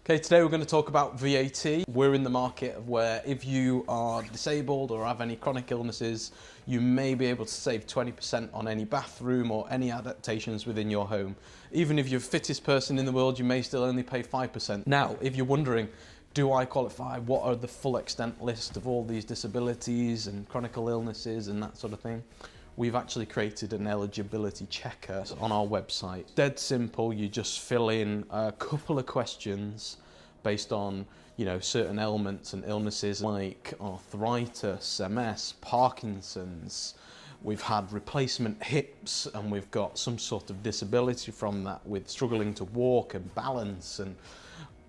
Okay, today we're going to talk about VAT. We're in the market of where if you are disabled or have any chronic illnesses, you may be able to save 20% on any bathroom or any adaptations within your home. Even if you're the fittest person in the world, you may still only pay 5%. Now, if you're wondering, do I qualify? What are the full extent list of all these disabilities and chronic illnesses and that sort of thing? We've actually created an eligibility checker on our website. Dead simple, you just fill in a couple of questions based on, certain ailments and illnesses like arthritis, MS, Parkinson's. We've had replacement hips and we've got some sort of disability from that with struggling to walk and balance. And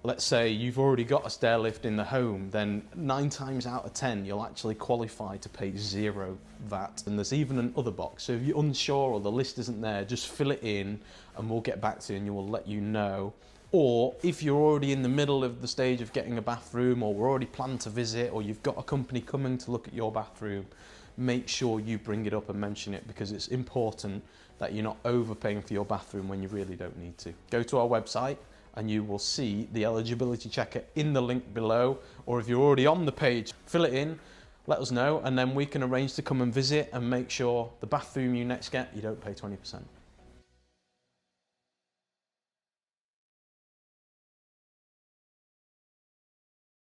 let's say you've already got a stair lift in the home, then 9 times out of 10 you'll actually qualify to pay 0 VAT. And there's even an other box, so if you're unsure or the list isn't there, just fill it in and we'll get back to you and we'll let you know. Or if you're already in the middle of the stage of getting a bathroom, or we're already planned to visit, or you've got a company coming to look at your bathroom, make sure you bring it up and mention it, because it's important that you're not overpaying for your bathroom when you really don't need to. Go to our website and you will see the eligibility checker in the link below, or if you're already on the page, fill it in, let us know, and then we can arrange to come and visit and make sure the bathroom you next get, you don't pay 20%.